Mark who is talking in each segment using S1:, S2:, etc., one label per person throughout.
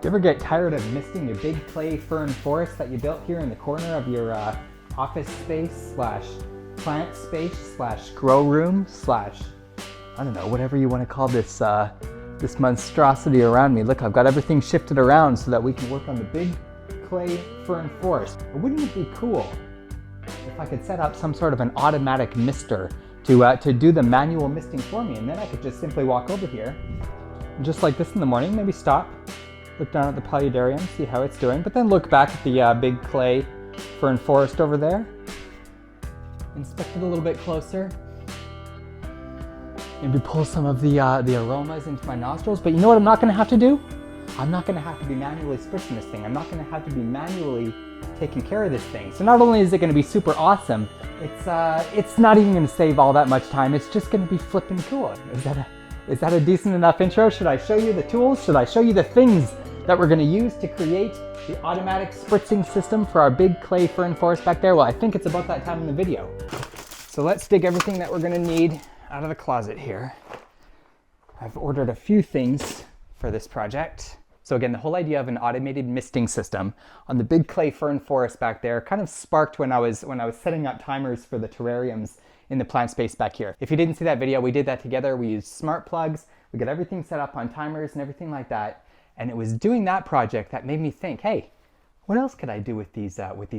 S1: You ever get tired of misting your big clay fern forest that you built here in the corner of your office space slash plant space slash grow room slash, I don't know, whatever you want to call this, this monstrosity around me. Look, I've got everything shifted around so that we can work on the big clay fern forest. But wouldn't it be cool if I could set up some sort of an automatic mister to do the manual misting for me, and then I could just simply walk over here, and just like this in the morning, maybe stop, look down at the paludarium, see how it's doing, but then look back at the big clay fern forest over there, inspect it a little bit closer, maybe pull some of the aromas into my nostrils. But you know what I'm not going to have to do? I'm not going to have to be manually spritzing this thing. I'm not going to have to be manually taking care of this thing. So not only is it going to be super awesome, it's not even going to save all that much time. It's just going to be flipping cool. Is that a decent enough intro? Should I show you the tools? Should I show you the things that we're going to use to create the automatic spritzing system for our big clay fern forest back there? Well, I think it's about that time in the video. So let's dig everything that we're going to need out of the closet here. I've ordered a few things for this project. So again, the whole idea of an automated misting system on the big clay fern forest back there kind of sparked when I was setting up timers for the terrariums in the plant space back here. If you didn't see that video, we did that together. We used smart plugs. We got everything set up on timers and everything like that. And it was doing that project that made me think, hey, what else could I do with these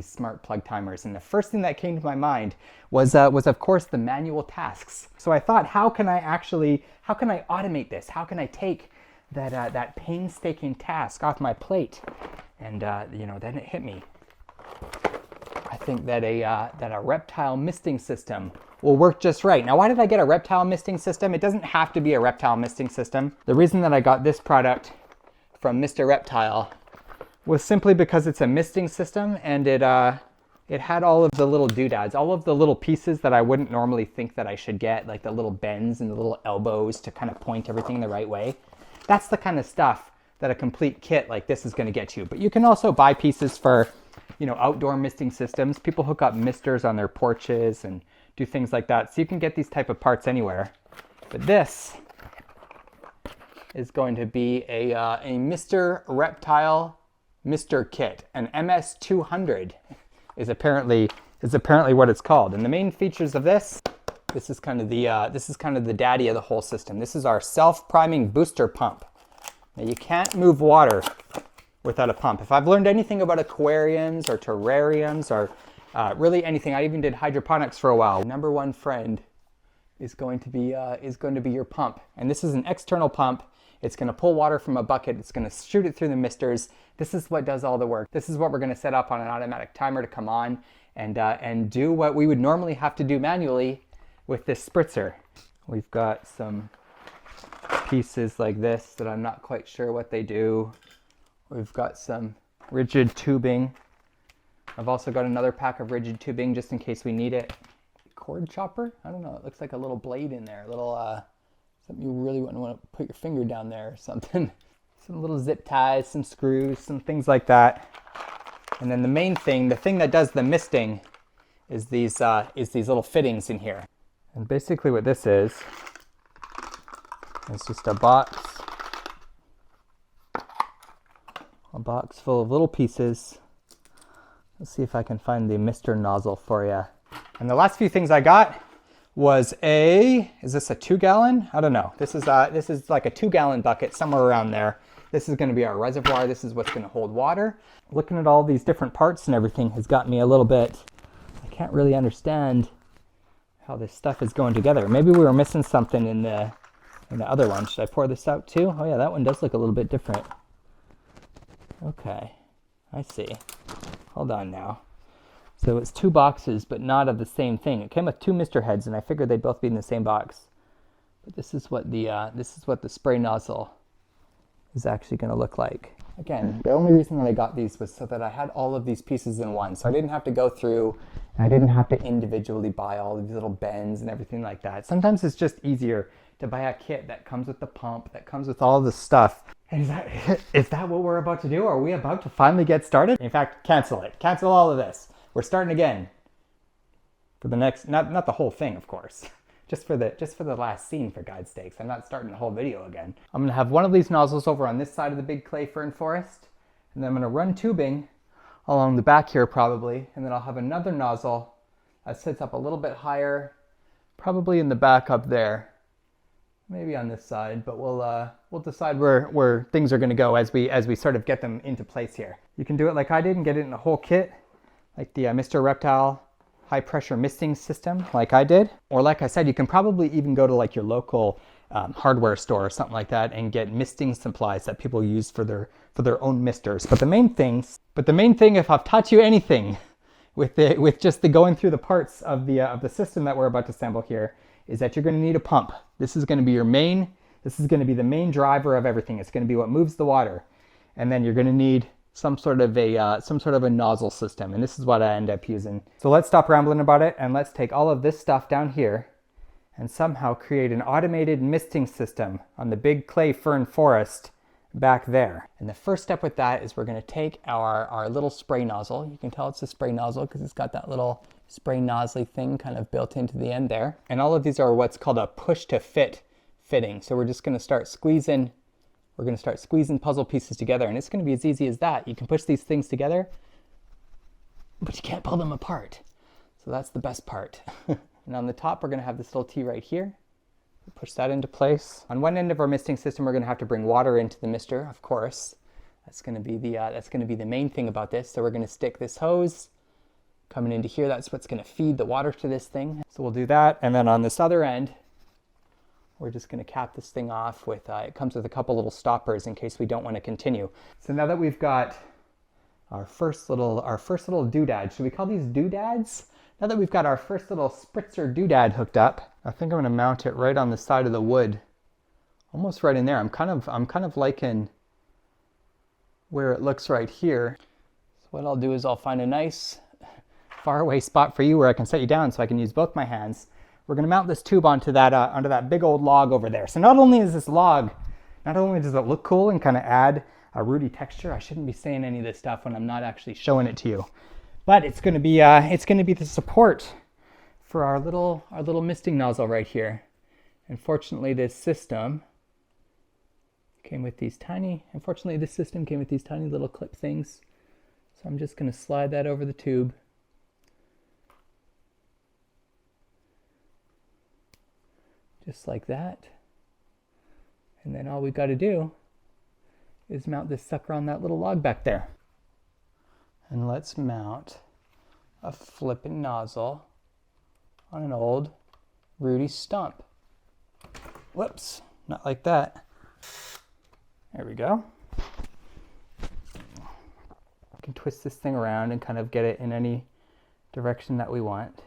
S1: smart plug timers? And the first thing that came to my mind was of course the manual tasks. So I thought, how can I automate this? How can I take that painstaking task off my plate? And then it hit me. I think that a Reptile misting system will work just right. Now, why did I get a Reptile misting system? It doesn't have to be a Reptile misting system. The reason that I got this product from Mr. Reptile was simply because it's a misting system, and it had all of the little doodads, all of the little pieces that I wouldn't normally think that I should get, like the little bends and the little elbows to kind of point everything the right way. That's the kind of stuff that a complete kit like this is going to get you. But you can also buy pieces for, outdoor misting systems. People hook up misters on their porches and do things like that. So you can get these type of parts anywhere. But this is going to be a Mr. Reptile Mister Kit. An MS200 is apparently what it's called. And the main features of this is kind of the daddy of the whole system. This is our self-priming booster pump. Now, you can't move water without a pump. If I've learned anything about aquariums or terrariums or really anything, I even did hydroponics for a while. Number one friend is going to be your pump. And this is an external pump. It's going to pull water from a bucket. It's going to shoot it through the misters. This is what does all the work. This is what we're going to set up on an automatic timer to come on and do what we would normally have to do manually with this spritzer. We've got some pieces like this that I'm not quite sure what they do. We've got some rigid tubing. I've also got another pack of rigid tubing just in case we need it. Cord chopper? I don't know. It looks like a little blade in there. A little something you really wouldn't want to put your finger down there or something. Some little zip ties, some screws, some things like that. And then the main thing, the thing that does the misting, is these little fittings in here. And basically what this is just a box full of little pieces. Let's see if I can find the Mr. nozzle for you. And the last few things I got was is this a 2-gallon? I don't know. This is like a 2-gallon bucket, somewhere around there. This is going to be our reservoir. This is what's going to hold water. Looking at all these different parts and everything has got me a little bit, I can't really understand how this stuff is going together. Maybe we were missing something in the other one. Should I pour this out too? Oh yeah, that one does look a little bit different. Okay, I see. Hold on now. So it's 2 boxes, but not of the same thing. It came with 2 Mr. heads, and I figured they'd both be in the same box. But this is what the spray nozzle is actually going to look like. Again, the only reason that I got these was so that I had all of these pieces in one, so I didn't have to go through, and I didn't have to individually buy all of these little bends and everything like that. Sometimes it's just easier to buy a kit that comes with the pump, that comes with all this stuff. And is that what we're about to do? Are we about to finally get started? In fact, cancel it. Cancel all of this. We're starting again for the next, not the whole thing, of course, just for the last scene, for God's sakes. I'm not starting the whole video again. I'm gonna have one of these nozzles over on this side of the big clay fern forest, and then I'm gonna run tubing along the back here probably, and then I'll have another nozzle that sits up a little bit higher, probably in the back up there, maybe on this side, but we'll decide where things are gonna go as we sort of get them into place here. You can do it like I did and get it in a whole kit, like the Mr. Reptile high pressure misting system like I did. Or like I said, you can probably even go to like your local hardware store or something like that and get misting supplies that people use for their own misters. But the main thing, if I've taught you anything with just the going through the parts of the system that we're about to assemble here, is that you're going to need a pump. This is going to be this is going to be the main driver of everything. It's going to be what moves the water. And then you're going to need some sort of a nozzle system, and this is what I end up using. So let's stop rambling about it, and let's take all of this stuff down here and somehow create an automated misting system on the big clay fern forest back there. And the first step with that is we're going to take our little spray nozzle. You can tell it's a spray nozzle because it's got that little spray nozzly thing kind of built into the end there. And all of these are what's called a push to fit fitting. So we're just going to start squeezing. We're going to start squeezing puzzle pieces together, and it's going to be as easy as that. You can push these things together, but you can't pull them apart. So that's the best part. And on the top, we're going to have this little T right here. Push that into place. On one end of our misting system, we're going to have to bring water into the mister, of course. That's going to be the main thing about this. So we're going to stick this hose coming into here. That's what's going to feed the water to this thing. So we'll do that, and then on this other end, we're just going to cap this thing off with, it comes with a couple little stoppers in case we don't want to continue. So now that we've got our first little doodad, should we call these doodads? Now that we've got our first little spritzer doodad hooked up, I think I'm going to mount it right on the side of the wood, almost right in there. I'm kind of liking where it looks right here. So what I'll do is I'll find a nice far away spot for you where I can set you down so I can use both my hands. We're going to mount this tube onto that big old log over there. So not only is this log, not only does it look cool and kind of add a rooty texture, I shouldn't be saying any of this stuff when I'm not actually showing it to you, but it's going to be the support for our little misting nozzle right here. And fortunately, this system came with these tiny little clip things. So I'm just going to slide that over the tube. Just like that. And then all we've got to do is mount this sucker on that little log back there. And let's mount a flippin' nozzle on an old rooty stump. Whoops, not like that. There we go. We can twist this thing around and kind of get it in any direction that we want.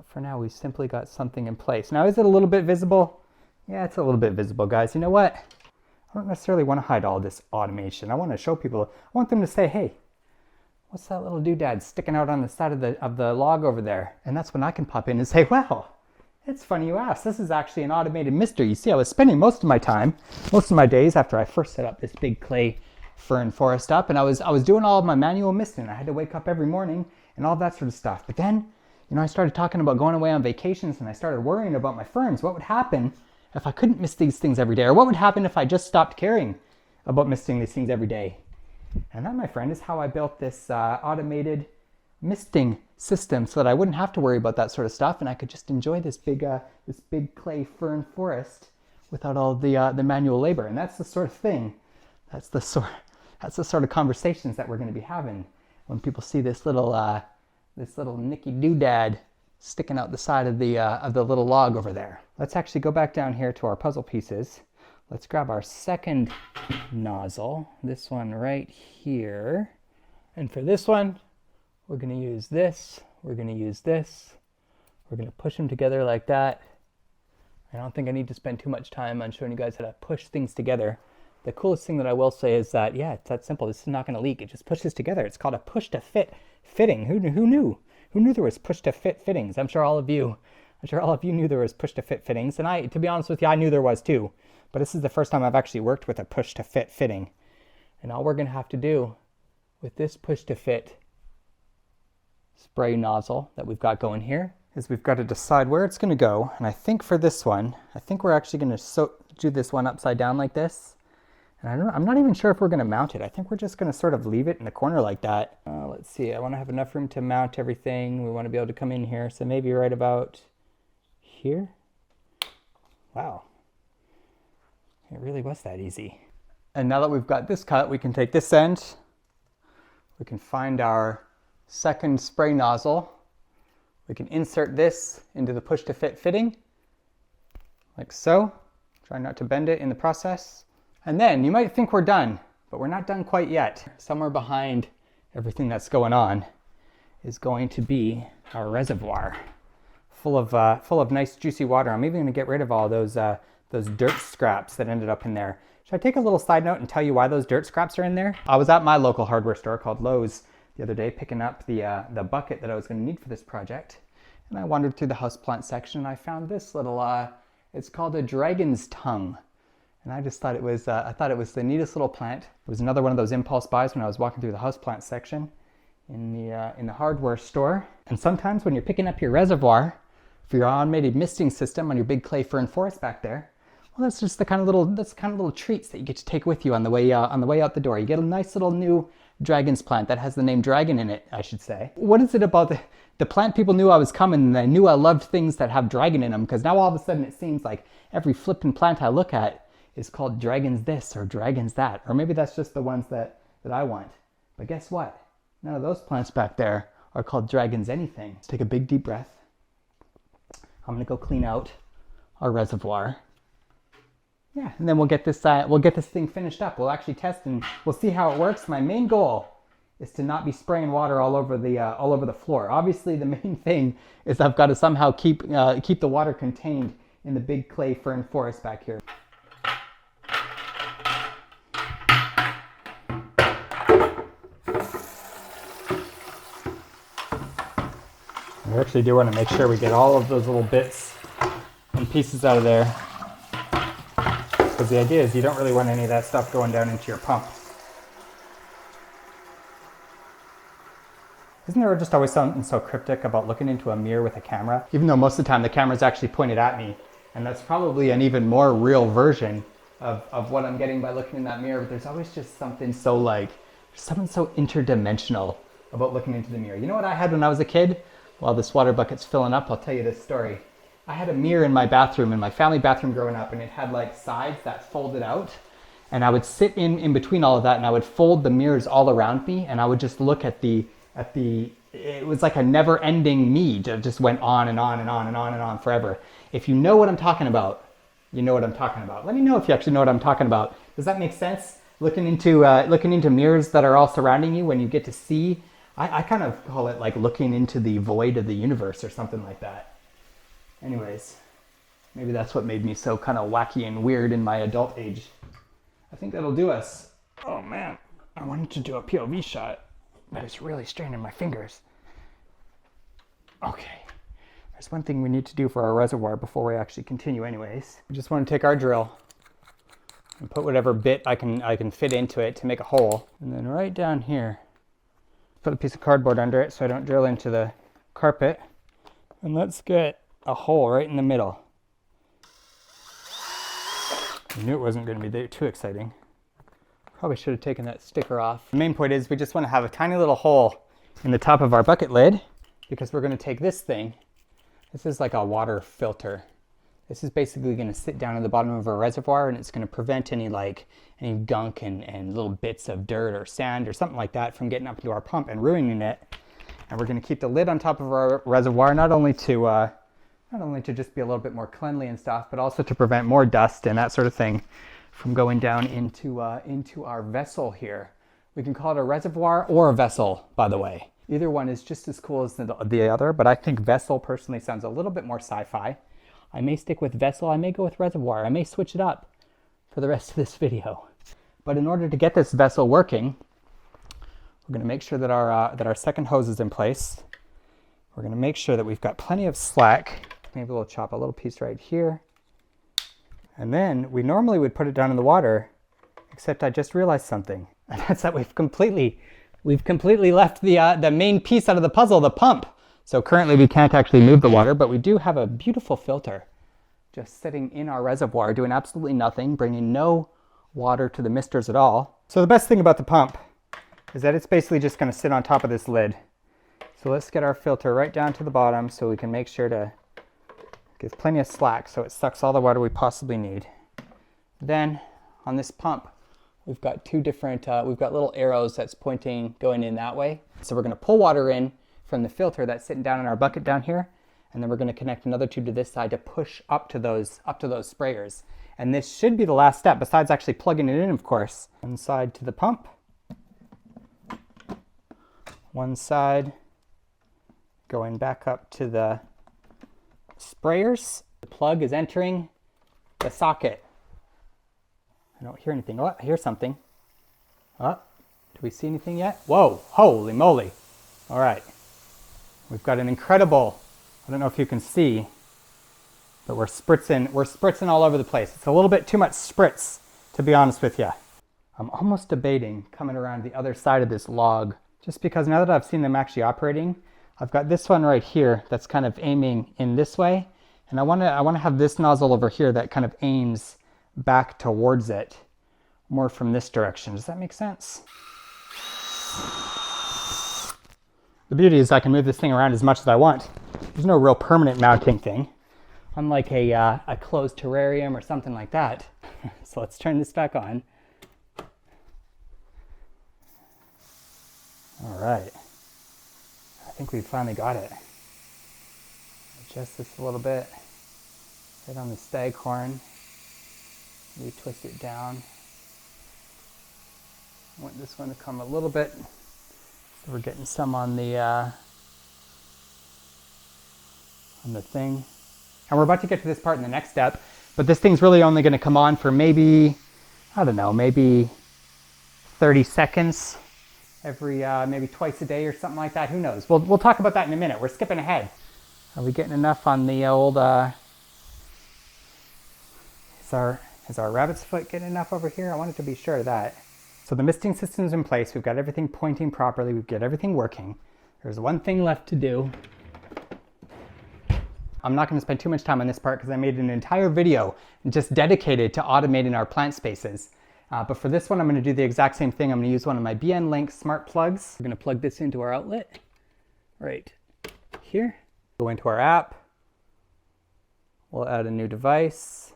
S1: For now, we've simply got something in place. Now, is it a little bit visible? Yeah, it's a little bit visible, guys. You know what? I don't necessarily want to hide all this automation. I want to show people, I want them to say, hey, what's that little doodad sticking out on the side of the log over there? And that's when I can pop in and say, well, it's funny you asked. This is actually an automated mister. You see, I was spending most of my days after I first set up this big clay fern forest up, and I was doing all of my manual misting. I had to wake up every morning and all that sort of stuff. But then, I started talking about going away on vacations, and I started worrying about my ferns. What would happen if I couldn't mist these things every day? Or what would happen if I just stopped caring about misting these things every day? And that, my friend, is how I built this automated misting system so that I wouldn't have to worry about that sort of stuff, and I could just enjoy this big clay fern forest without all the manual labor. And that's the sort of thing, that's the sort of conversations that we're going to be having when people see this little nicky doodad sticking out the side of the little log over there. Let's actually go back down here to our puzzle pieces. Let's grab our second nozzle, this one right here. And for this one, we're going to use this. We're going to use this. We're going to push them together like that. I don't think I need to spend too much time on showing you guys how to push things together. The coolest thing that I will say is that, yeah, it's that simple. This is not going to leak. It just pushes together. It's called a push to fit fitting. Who knew? Who knew there was push to fit fittings? I'm sure all of you knew there was push to fit fittings. And to be honest with you, I knew there was too. But this is the first time I've actually worked with a push to fit fitting. And all we're going to have to do with this push to fit spray nozzle that we've got going here is we've got to decide where it's going to go. And I think for this one, I think we're actually going to do this one upside down like this. And I'm not even sure if we're going to mount it. I think we're just going to sort of leave it in the corner like that. Let's see, I want to have enough room to mount everything. We want to be able to come in here. So maybe right about here. Wow. It really was that easy. And now that we've got this cut, we can take this end. We can find our second spray nozzle. We can insert this into the push to fit fitting, like so. Try not to bend it in the process. And then you might think we're done, but we're not done quite yet. Somewhere behind everything that's going on is going to be our reservoir full of nice juicy water. I'm even going to get rid of all those dirt scraps that ended up in there. Should I take a little side note and tell you why those dirt scraps are in there? I was at my local hardware store called Lowe's the other day picking up the bucket that I was going to need for this project. And I wandered through the houseplant section and I found this little, it's called a dragon's tongue. And I just thought it was, I thought it was the neatest little plant. It was another one of those impulse buys when I was walking through the houseplant section in the hardware store. And sometimes when you're picking up your reservoir for your automated misting system on your big clay fern forest back there, well, that's just the kind of little treats that you get to take with you on the way out the door. You get a nice little new dragon's plant that has the name dragon in it, I should say. What is it about the plant people knew I was coming and they knew I loved things that have dragon in them? Because now all of a sudden it seems like every flippin' plant I look at is called dragons this or dragons that. Or maybe that's just the ones that I want. But guess what? None of those plants back there are called dragons anything. Let's take a big deep breath. I'm gonna go clean out our reservoir. Yeah, and then we'll get this thing finished up. We'll actually test and we'll see how it works. My main goal is to not be spraying water all over the floor. Obviously, the main thing is I've got to somehow keep the water contained in the big clay fern forest back here. We actually do want to make sure we get all of those little bits and pieces out of there, because the idea is you don't really want any of that stuff going down into your pump. Isn't there just always something so cryptic about looking into a mirror with a camera? Even though most of the time the camera's actually pointed at me, and that's probably an even more real version of what I'm getting by looking in that mirror, but there's always just something so interdimensional about looking into the mirror. You know what I had when I was a kid? While this water bucket's filling up, I'll tell you this story. I had a mirror in my bathroom, in my family bathroom growing up, and it had like sides that folded out. And I would sit in between all of that and I would fold the mirrors all around me and I would just look at it was like a never ending me that just went on and on and on and on and on forever. If you know what I'm talking about, you know what I'm talking about. Let me know if you actually know what I'm talking about. Does that make sense? Looking into mirrors that are all surrounding you when you get to see. I kind of call it like looking into the void of the universe or something like that. Anyways, maybe that's what made me so kind of wacky and weird in my adult age. I think that'll do us. Oh man, I wanted to do a POV shot, but it's really straining my fingers. Okay, there's one thing we need to do for our reservoir before we actually continue anyways. We just want to take our drill and put whatever bit I can fit into it to make a hole. And then right down here, put a piece of cardboard under it so I don't drill into the carpet. And let's get a hole right in the middle. I knew it wasn't going to be too exciting. Probably should have taken that sticker off. The main point is we just want to have a tiny little hole in the top of our bucket lid because we're going to take this thing. This is like a water filter. This is basically going to sit down at the bottom of our reservoir and it's going to prevent any gunk and little bits of dirt or sand or something like that from getting up into our pump and ruining it. And we're going to keep the lid on top of our reservoir not only to just be a little bit more cleanly and stuff, but also to prevent more dust and that sort of thing from going down into our vessel here. We can call it a reservoir or a vessel, by the way. Either one is just as cool as the other, but I think vessel personally sounds a little bit more sci-fi. I may stick with vessel, I may go with reservoir, I may switch it up for the rest of this video. But in order to get this vessel working, we're going to make sure that our second hose is in place. We're going to make sure that we've got plenty of slack. Maybe we'll chop a little piece right here. And then we normally would put it down in the water, except I just realized something. And that's that we've completely we've completely left the main piece out of the puzzle, the pump. So currently we can't actually move the water, but we do have a beautiful filter just sitting in our reservoir doing absolutely nothing, bringing no water to the misters at all. So the best thing about the pump is that it's basically just going to sit on top of this lid. So let's get our filter right down to the bottom so we can make sure to give plenty of slack so it sucks all the water we possibly need. Then on this pump, we've got two different, we've got little arrows that's pointing, going in that way. So we're going to pull water in from the filter that's sitting down in our bucket down here. And then we're going to connect another tube to this side to push up to those sprayers. And this should be the last step, besides actually plugging it in, of course. One side to the pump. One side going back up to the sprayers. The plug is entering the socket. I don't hear anything. Oh, I hear something. Oh, do we see anything yet? Whoa, holy moly. All right. We've got an incredible, I don't know if you can see, but we're spritzing all over the place. It's a little bit too much spritz, to be honest with you. I'm almost debating coming around the other side of this log, just because now that I've seen them actually operating, I've got this one right here that's kind of aiming in this way, and I want to have this nozzle over here that kind of aims back towards it, more from this direction. Does that make sense? The beauty is I can move this thing around as much as I want. There's no real permanent mounting thing, unlike a closed terrarium or something like that. So let's turn this back on. All right. I think we've finally got it. Adjust this a little bit. Right on the staghorn. Maybe twist it down. I want this one to come a little bit. So we're getting some on the thing. And we're about to get to this part in the next step, but this thing's really only going to come on for maybe, I don't know, maybe 30 seconds every, maybe twice a day or something like that. Who knows? We'll talk about that in a minute. We're skipping ahead. Are we getting enough on the old, is our rabbit's foot getting enough over here? I wanted to be sure of that. So the misting system's in place. We've got everything pointing properly. We've got everything working. There's one thing left to do. I'm not going to spend too much time on this part because I made an entire video just dedicated to automating our plant spaces. But for this one, I'm going to do the exact same thing. I'm going to use one of my BN Link smart plugs. We're going to plug this into our outlet right here. Go into our app. We'll add a new device.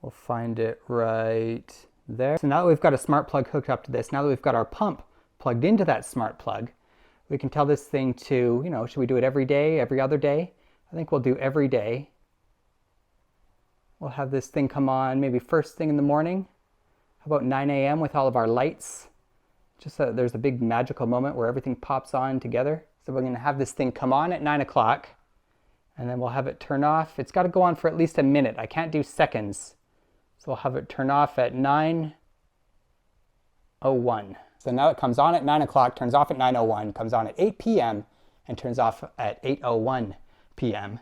S1: We'll find it right there. So now that we've got a smart plug hooked up to this, now that we've got our pump plugged into that smart plug, we can tell this thing to, you know, should we do it every day, every other day? I think we'll do every day. We'll have this thing come on maybe first thing in the morning, about 9 a.m. with all of our lights. Just so that there's a big magical moment where everything pops on together. So we're going to have this thing come on at 9 o'clock, and then we'll have it turn off. It's got to go on for at least a minute. I can't do seconds. So we'll have it turn off at 9:01. So now it comes on at 9 o'clock, turns off at 9:01, comes on at 8 p.m. and turns off at 8:01 p.m.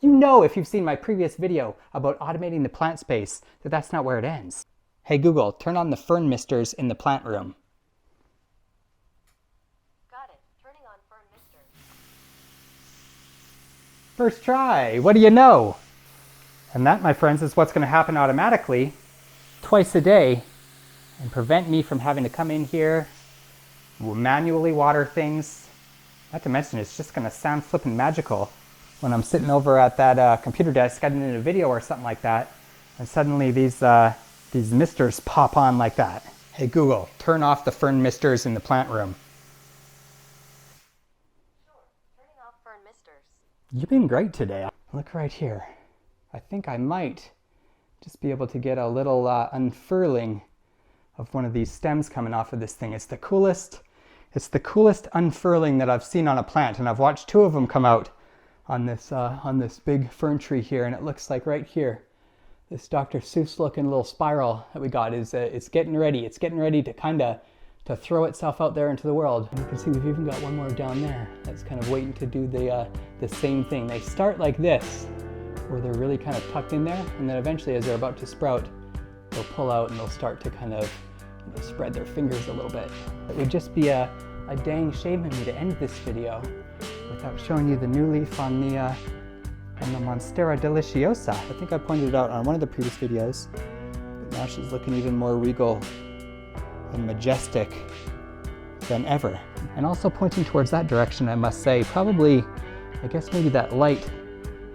S1: You know, if you've seen my previous video about automating the plant space, that that's not where it ends. Hey Google, turn on the fern misters in the plant room.
S2: Got it. Turning on fern misters.
S1: First try. What do you know? And that, my friends, is what's going to happen automatically twice a day and prevent me from having to come in here, manually water things. Not to mention, it's just going to sound flippin' magical when I'm sitting over at that computer desk editing a video or something like that, and suddenly these misters pop on like that. Hey Google, turn off the fern misters in the plant room.
S2: Sure. Turning off fern misters.
S1: You've been great today. Look right here. I think I might just be able to get a little unfurling of one of these stems coming off of this thing. It's the coolest unfurling that I've seen on a plant, and I've watched two of them come out on this big fern tree here, and it looks like right here, this Dr. Seuss looking little spiral that we got is it's getting ready. It's getting ready to to throw itself out there into the world. And you can see we've even got one more down there that's kind of waiting to do the same thing. They start like this, where they're really kind of tucked in there, and then eventually as they're about to sprout, they'll pull out and they'll start to kind of, They spread their fingers a little bit. It would just be a dang shame of me to end this video without showing you the new leaf on the Monstera deliciosa. I think I pointed it out on one of the previous videos, but now she's looking even more regal and majestic than ever. And also pointing towards that direction, I must say, probably, I guess maybe that light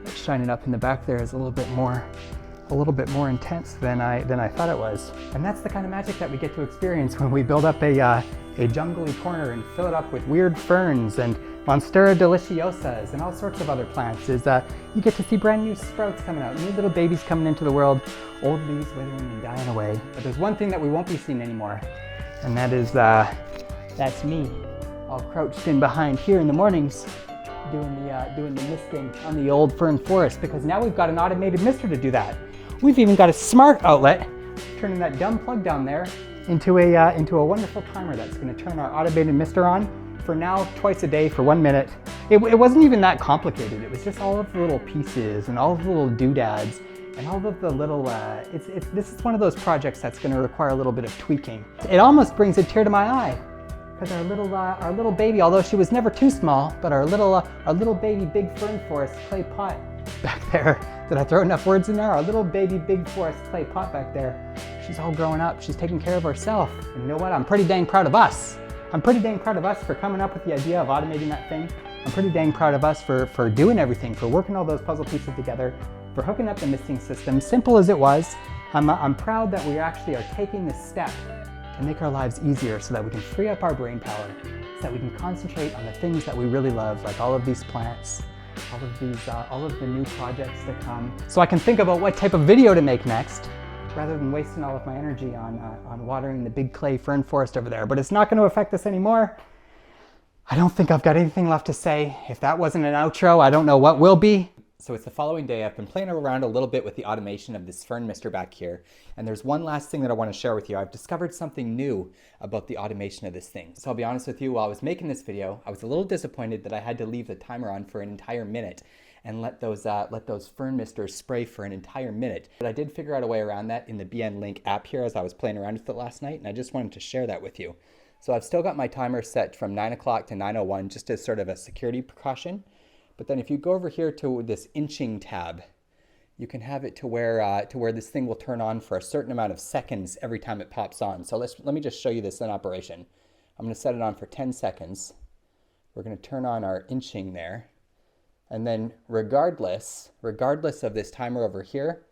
S1: that's shining up in the back there is a little bit more intense than I thought it was. And that's the kind of magic that we get to experience when we build up a jungly corner and fill it up with weird ferns and Monstera deliciosas and all sorts of other plants. Is you get to see brand new sprouts coming out, new little babies coming into the world, old leaves withering and dying away. But there's one thing that we won't be seeing anymore, and that is that's me, all crouched in behind here in the mornings, doing the misting on the old fern forest, because now we've got an automated mister to do that. We've even got a smart outlet, turning that dumb plug down there into a wonderful timer that's going to turn our automated mister on for now twice a day for 1 minute. It wasn't even that complicated. It was just all of the little pieces and all of the little doodads and all of the little, this is one of those projects that's going to require a little bit of tweaking. It almost brings a tear to my eye, because our little baby, although she was never too small, but our little baby big fern forest clay pot back there, did I throw enough words in there? Our little baby big forest clay pot back there, she's all growing up, she's taking care of herself. And you know what? I'm pretty dang proud of us. I'm pretty dang proud of us for coming up with the idea of automating that thing. I'm pretty dang proud of us for doing everything, for working all those puzzle pieces together, for hooking up the misting system, simple as it was. I'm proud that we actually are taking this step to make our lives easier so that we can free up our brain power, so that we can concentrate on the things that we really love, like all of these plants, all of the new projects to come. So I can think about what type of video to make next, rather than wasting all of my energy on watering the big clay fern forest over there. But it's not going to affect us anymore. I don't think I've got anything left to say. If that wasn't an outro, I don't know what will be. So it's the following day. I've been playing around a little bit with the automation of this fern mister back here. And there's one last thing that I want to share with you. I've discovered something new about the automation of this thing. So I'll be honest with you, while I was making this video, I was a little disappointed that I had to leave the timer on for an entire minute and let those fern misters spray for an entire minute. But I did figure out a way around that in the BN Link app here as I was playing around with it last night, and I just wanted to share that with you. So I've still got my timer set from 9 o'clock to 9:01 just as sort of a security precaution. But then if you go over here to this inching tab, you can have it to where this thing will turn on for a certain amount of seconds every time it pops on. So let me just show you this in operation. I'm going to set it on for 10 seconds. We're going to turn on our inching there. And then regardless of this timer over here,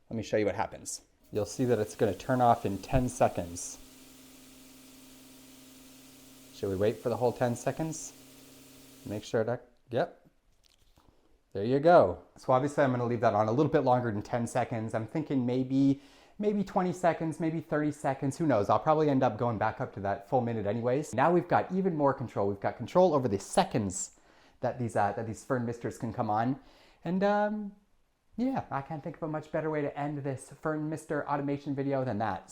S1: let me show you what happens. You'll see that it's going to turn off in 10 seconds. Should we wait for the whole 10 seconds? Make sure that, yep. There you go. So obviously I'm going to leave that on a little bit longer than 10 seconds. I'm thinking maybe 20 seconds, maybe 30 seconds, who knows? I'll probably end up going back up to that full minute anyways. Now we've got even more control. We've got control over the seconds that these fern misters can come on. And yeah, I can't think of a much better way to end this fern mister automation video than that.